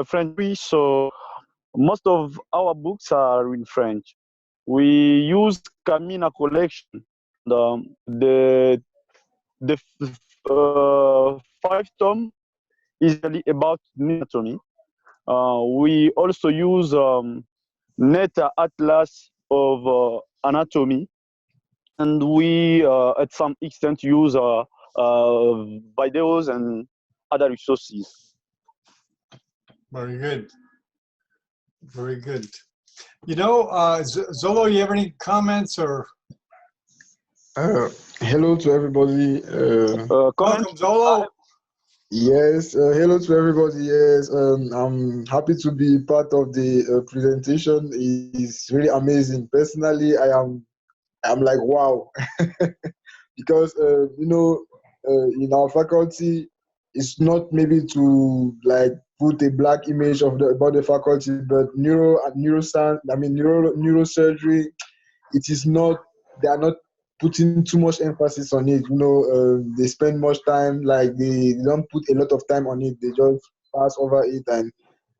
French, so most of our books are in French. We use Camina collection. The 5 tom is really about anatomy. We also use Meta Atlas of anatomy, and we at some extent use videos and other resources. Very good. Very good. You know, Zolo, you have any comments or? Hello to everybody. Welcome, Zolo. Yes, hello to everybody. Yes, I'm happy to be part of the presentation. It's really amazing. Personally, I'm like, wow, because you know, in our faculty, it's not maybe to like put a black image of about the faculty, but neuroscience, I mean neurosurgery, it is not. They are not putting too much emphasis on it. You know, they spend much time, like they don't put a lot of time on it. They just pass over it, and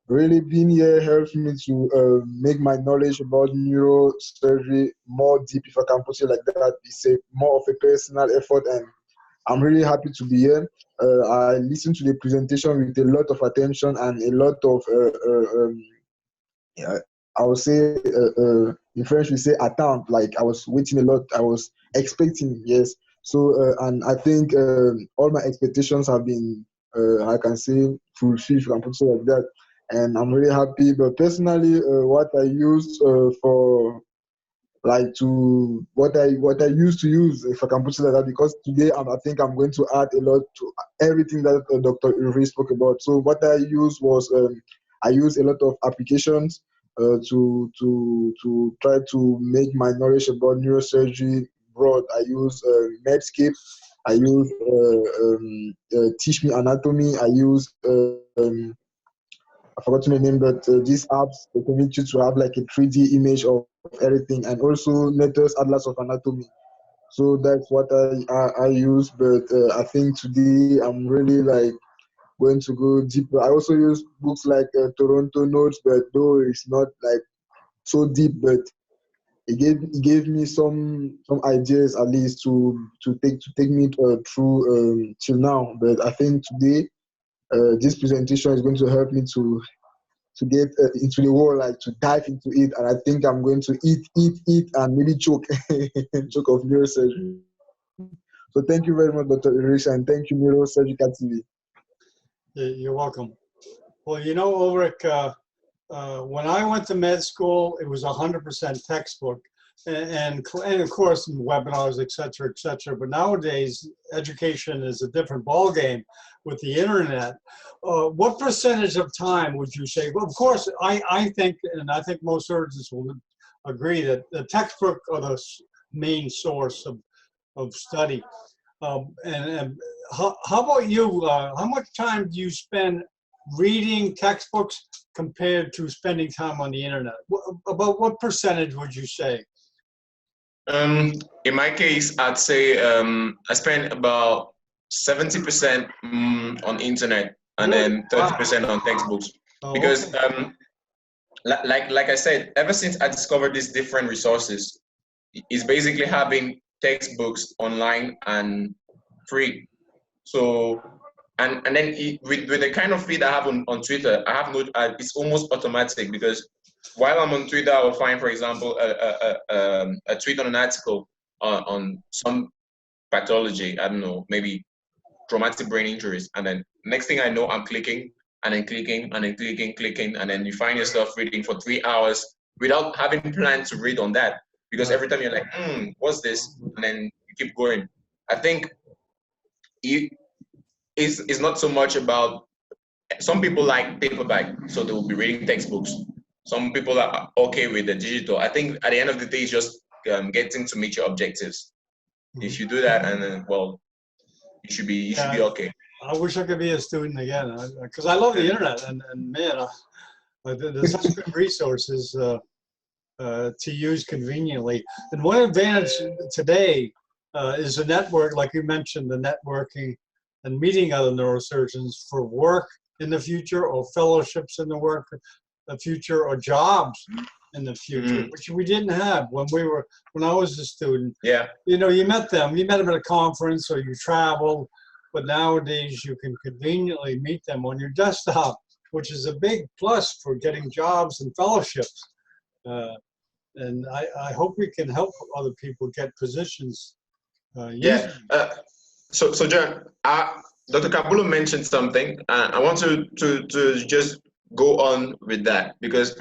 really being here helps me to make my knowledge about neurosurgery more deep, if I can put it like that. It's more of a personal effort, and I'm really happy to be here. I listened to the presentation with a lot of attention and a lot of, I would say, in French we say attente, like I was waiting a lot, I was expecting, yes. So, and I think all my expectations have been, I can say, fulfilled, if I can put it like that. and I'm really happy. But personally, what I use for like to what I used to use, if I can put it like that, because today I think I'm going to add a lot to everything that Dr. Ulrich spoke about. So what I used was I use a lot of applications to try to make my knowledge about neurosurgery broad. I use Medscape. I use Teach Me Anatomy. I use I forgot the name, but these apps they permit you to have like a 3D image of everything, and also Netter's Atlas of Anatomy. So that's what I use. But I think today I'm really like going to go deeper. I also use books like Toronto Notes, but though it's not like so deep, but it gave me some ideas at least to take me through till now. But I think today this presentation is going to help me to get into the world, like to dive into it. And I think I'm going to eat, and maybe choke, choke of neurosurgery. So thank you very much, Dr. Ulrich, and thank you, Neurosurgical TV. You're welcome. Well, you know, Ulrich, when I went to med school, it was 100% textbook, and of course webinars, et cetera. But nowadays, education is a different ballgame with the internet. What percentage of time would you say? Well, of course, I think, and I think most surgeons will agree that the textbook are the main source of study. And how about you? How much time do you spend reading textbooks compared to spending time on the internet? About what percentage would you say? In my case, I'd say I spend about 70% on internet and then 30% on textbooks. Because like I said, ever since I discovered these different resources, it's basically having textbooks online and free. So and then with the kind of feed I have on Twitter, I have it's almost automatic, because while I'm on Twitter, I will find, for example, a tweet on an article on some pathology, I don't know, maybe traumatic brain injuries, and then next thing I know, I'm clicking and then clicking and then clicking, and then you find yourself reading for 3 hours without having planned to read on that, because every time you're like, what's this? And then you keep going. I think it's not so much about, some people like paperback, so they will be reading textbooks. Some people are okay with the digital. I think at the end of the day, it's just getting to meet your objectives. If you do that, and then, well, you should be okay. I wish I could be a student again, because I love the internet, and man, there's such good resources to use conveniently. And one advantage today is the network, like you mentioned, the networking and meeting other neurosurgeons for work in the future, or fellowships in the future, or jobs in the future, which we didn't have when I was a student. Yeah. You know, you met them at a conference, or you traveled, but nowadays you can conveniently meet them on your desktop, which is a big plus for getting jobs and fellowships. And I hope we can help other people get positions. So John, Dr. Kabulo mentioned something. I want to just go on with that, because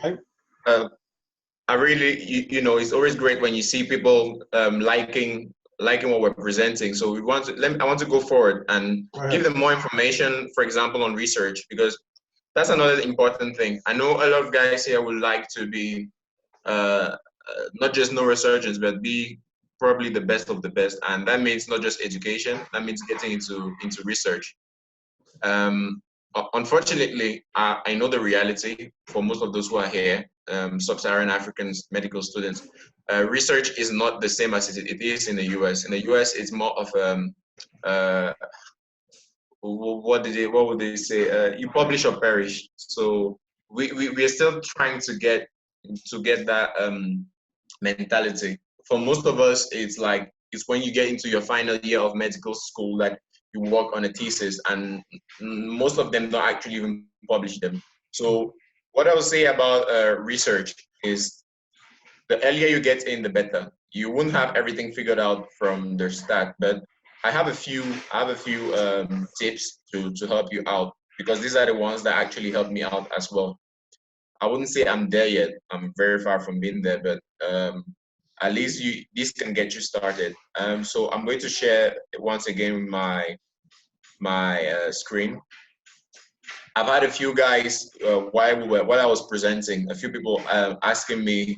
I really, you know, it's always great when you see people liking what we're presenting. So I want to go forward and give them more information, for example, on research, because that's another important thing. I know a lot of guys here would like to be not just neurosurgeons, but be probably the best of the best, and that means not just education. That means getting into research. Unfortunately, I know the reality for most of those who are here, sub-Saharan Africans, medical students. Research is not the same as it is in the US. In the US, it's more of what would they say? You publish or perish. So we are still trying to get that mentality. For most of us, it's when you get into your final year of medical school that you work on a thesis, and most of them don't actually even publish them. So what I would say about research is, the earlier you get in, the better. You won't have everything figured out from the start, but I have a few tips to help you out. because these are the ones that actually help me out as well. I wouldn't say I'm there yet. I'm very far from being there, but at least this can get you started. So I'm going to share once again my screen. I've had a few guys while I was presenting, a few people asking me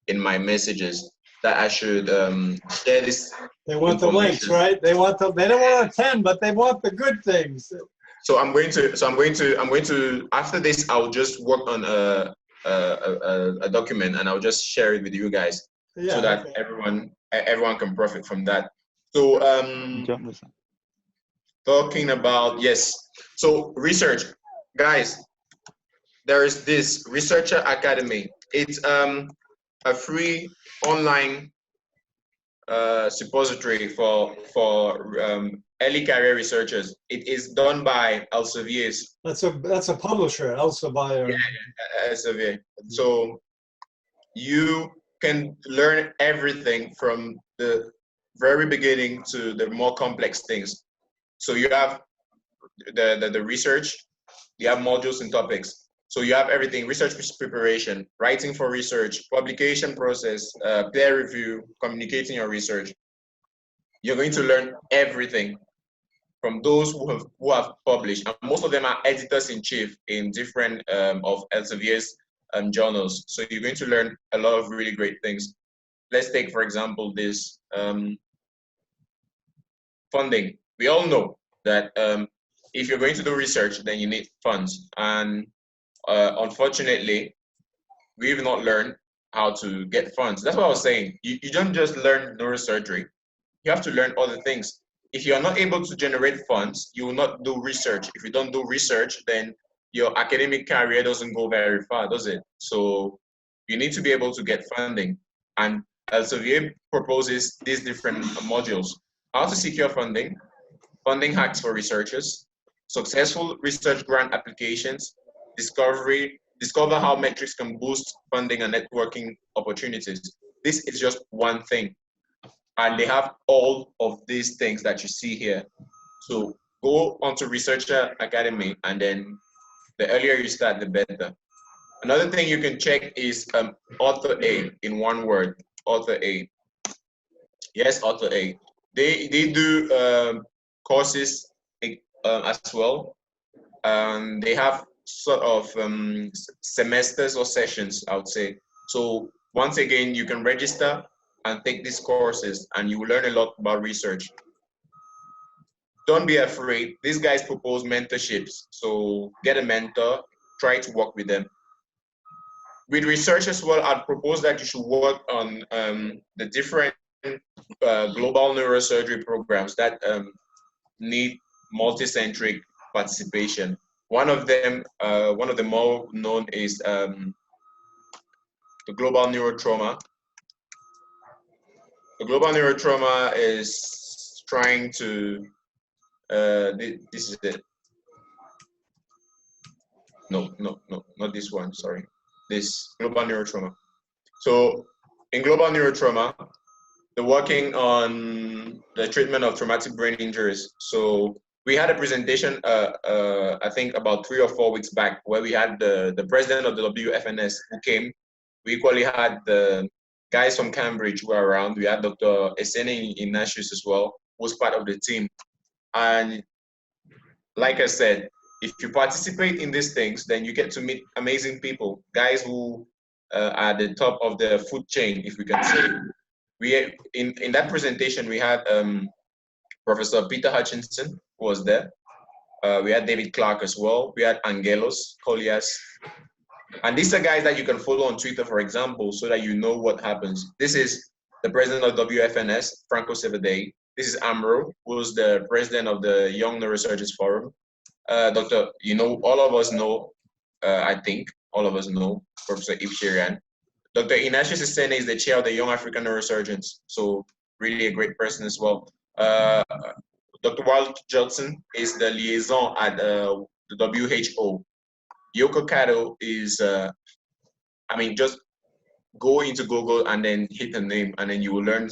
in my messages that I should share this. They want the links, right? They don't want to attend, but they want the good things. So I'm going to after this, I'll just work on a document and I'll just share it with you guys, so that everyone can profit from that. So talking about, yes, so research, guys, there is this Researcher Academy. It's a free online suppository for early career researchers. It is done by Elsevier's. That's a publisher, Elsevier. Yeah, Elsevier. So you can learn everything from the very beginning to the more complex things. So you have the research, you have modules and topics. So you have everything: research preparation, writing for research, publication process, peer review, communicating your research. You're going to learn everything from those who have published, and most of them are editors-in-chief in different of Elsevier's journals. So you're going to learn a lot of really great things. Let's take, for example, this funding. We all know that if you're going to do research, then you need funds. And unfortunately, we've not learned how to get funds. That's what I was saying. You don't just learn neurosurgery. You have to learn other things. If you're not able to generate funds, you will not do research. If you don't do research, then your academic career doesn't go very far, does it? So you need to be able to get funding. And Elsevier proposes these different modules: how to secure funding, funding hacks for researchers, successful research grant applications, discover how metrics can boost funding and networking opportunities. This is just one thing. And they have all of these things that you see here. So go onto Researcher Academy, and then the earlier you start, the better. Another thing you can check is Author A, in one word, Author A. Yes, Author A. They do courses as well. They have sort of semesters or sessions, I would say. So once again, you can register and take these courses, and you will learn a lot about research. Don't be afraid. These guys propose mentorships. So get a mentor, try to work with them. With research as well, I'd propose that you should work on the different global neurosurgery programs that need multicentric participation. One of them, one of the more known is the global neurotrauma. The global neurotrauma is trying to, this is it. No, not this one, sorry. This global neurotrauma. So in global neurotrauma, they're working on the treatment of traumatic brain injuries. So we had a presentation, I think about 3 or 4 weeks back, where we had the president of the WFNS who came. We equally had the guys from Cambridge who were around. We had Dr. Sidney Ignatius as well, who was part of the team. And like I said, if you participate in these things, then you get to meet amazing people, guys who are at the top of the food chain, if we can say. We in that presentation, we had Professor Peter Hutchinson, who was there. We had David Clark as well. We had Angelos Kolias. And these are guys that you can follow on Twitter, for example, so that you know what happens. This is the president of WFNS, Franco Sevadei. This is Amro, who's the president of the Young Neurosurgeons Forum. Dr. All of us know, I think, all of us know Professor Yves Cherian. Dr. Ignatius Sene is the chair of the Young African Neurosurgeons, so really a great person as well. Dr. Walt Judson is the liaison at the WHO. Yoko Kato is, just go into Google and then hit her name, and then you will learn,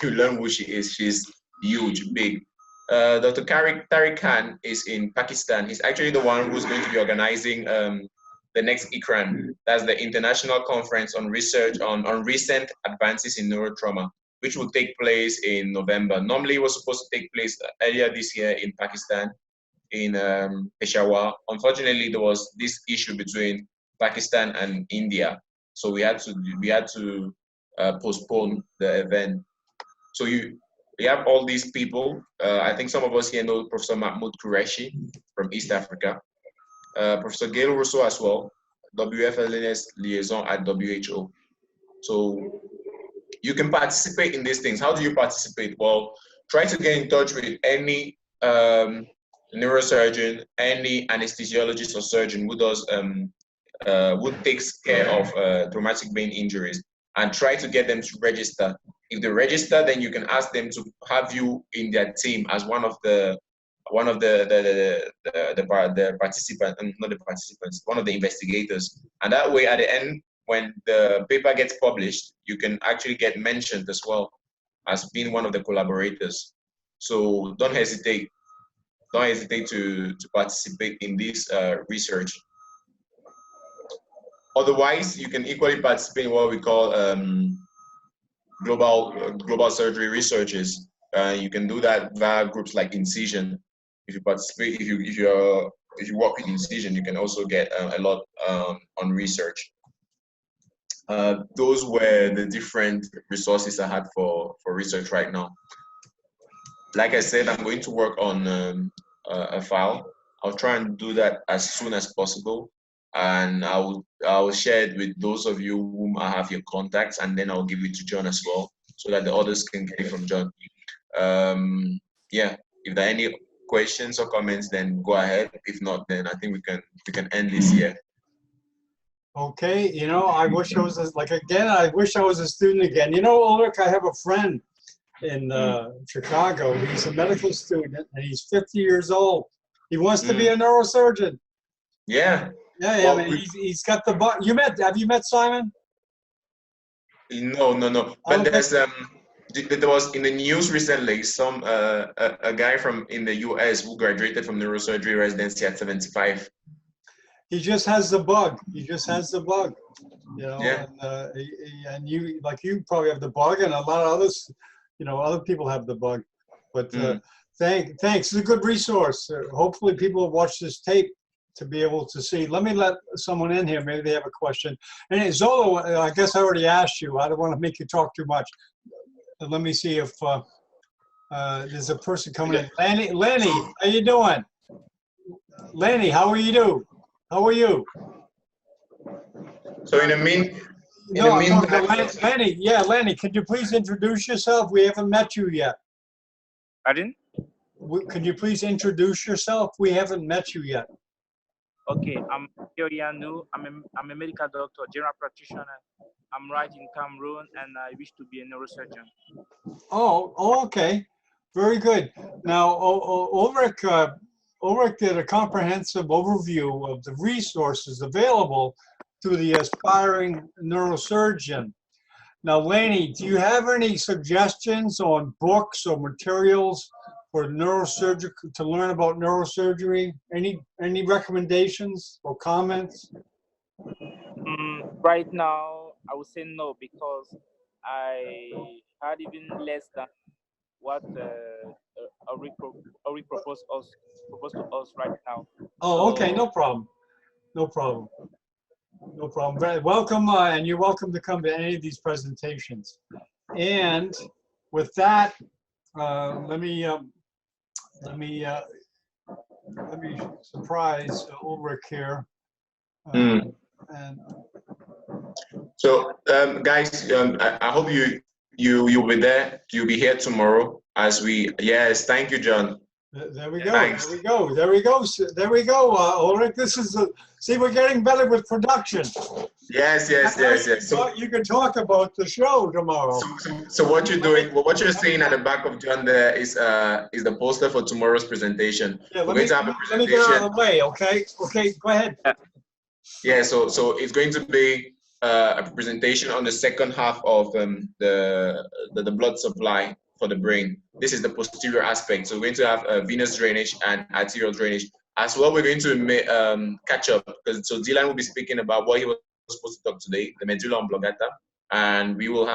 you learn who she is. She's huge, big. Dr. Tariq Khan is in Pakistan. He's actually the one who's going to be organizing the next ICRAN. That's the International Conference on Research on Recent Advances in Neurotrauma, which will take place in November. Normally, it was supposed to take place earlier this year in Pakistan, in Peshawar. Unfortunately, there was this issue between Pakistan and India, so we had to postpone the event. So you have all these people. I think some of us here know Professor Mahmoud Qureshi from East Africa, Professor Gail Rousseau as well, WFLNS liaison at WHO. So you can participate in these things. How do you participate? Well, try to get in touch with any neurosurgeon, any anesthesiologist or surgeon who does who takes care of traumatic brain injuries, and try to get them to register. If they register, then you can ask them to have you in their team as one of the participants, not the participants, one of the investigators. And that way, at the end, when the paper gets published, you can actually get mentioned as well as being one of the collaborators. So don't hesitate. Don't hesitate to participate in this research. Otherwise, you can equally participate in what we call global surgery researches. You can do that via groups like Incision. If you participate, if you work with Incision, you can also get a lot on research. Those were the different resources I had for research right now. Like I said, I'm going to work on a file. I'll try and do that as soon as possible, and I'll share it with those of you whom I have your contacts, and then I'll give it to John as well, so that the others can get it from John. Yeah, if there are any questions or comments, then go ahead. If not, then I think we can end this here. Okay, you know, I wish I was I wish I was a student again. You know, Ulrich, I have a friend in Chicago. He's a medical student and he's 50 years old. He wants to be a neurosurgeon. Yeah. Yeah, well, I mean, he's got the bug. Have you met Simon? No. But there's there was in the news recently some a guy from in the US who graduated from neurosurgery residency at 75. He just has the bug. He just has the bug. You know, yeah. And you probably have the bug, and a lot of others, you know, other people have the bug. But thanks. It's a good resource. Hopefully, people will watch this tape to be able to see. Let me let someone in here. Maybe they have a question. And Zolo, I guess I already asked you. I don't want to make you talk too much. Let me see if there's a person coming in. Lenny, how you doing? Lenny, how are you? How are you? So Lenny, could you please introduce yourself? We haven't met you yet. Pardon? Could you please introduce yourself? We haven't met you yet. Okay, I'm Yorianu. I'm a medical doctor, general practitioner. I'm right in Cameroon, and I wish to be a neurosurgeon. Oh, okay. Very good. Now, Ulrich did a comprehensive overview of the resources available to the aspiring neurosurgeon. Now, Laney, do you have any suggestions on books or materials for neurosurgical to learn about neurosurgery? Any recommendations or comments? Right now, I would say no, because I had even less than what Ulrich proposed to us right now. Oh, okay, no problem. No problem. No problem. Welcome, and you're welcome to come to any of these presentations. And with that, let me surprise Ulrich here. And so, guys, I hope you'll be there. You'll be here tomorrow as we. Yes, thank you, John. There we go. Thanks. There we go. Ulrich, this is see, we're getting better with production. Yes. So you can talk about the show tomorrow. So what you're doing, what you're seeing at the back of John there is the poster for tomorrow's presentation. Yeah, let me get out of the way. Okay, go ahead. Yeah. So it's going to be a presentation on the second half of the blood supply for the brain. This is the posterior aspect. So we're going to have venous drainage and arterial drainage. As well, we're going to catch up, because so Dylan will be speaking about what he was supposed to talk today, the medulla oblongata, and we'll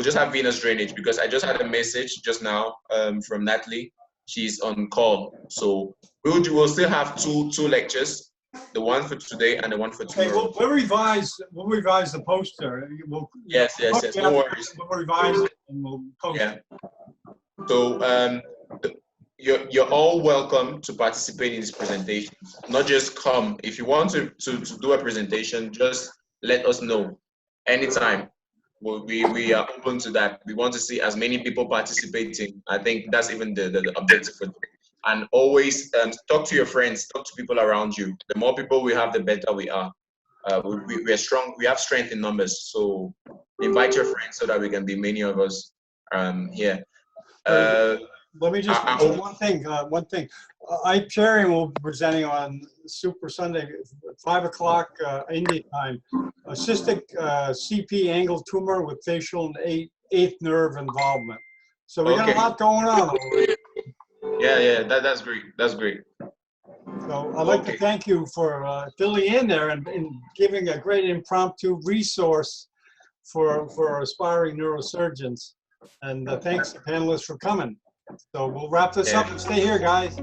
just have venous drainage, because I just had a message just now from Natalie. She's on call, so we'll still have two lectures, the one for today and the one for tomorrow. Okay, we'll revise the poster. Yes, no worries. We'll revise it and we'll post it. So you're all welcome to participate in this presentation. Not just come. If you want to do a presentation, just let us know anytime. We are open to that. We want to see as many people participating. I think that's even the objective for them. And always talk to your friends, talk to people around you. The more people we have, the better we are. We are strong. We have strength in numbers. So invite your friends so that we can be many of us here. Let me just mention one thing. I, Sharon, will be presenting on Super Sunday, 5 o'clock India time. A cystic CP angle tumor with facial and eighth nerve involvement. So we got a lot going on. Yeah, that's great. That's great. So I'd like to thank you for filling in there and giving a great impromptu resource for aspiring neurosurgeons. And thanks to panelists for coming. So we'll wrap this up and stay here, guys.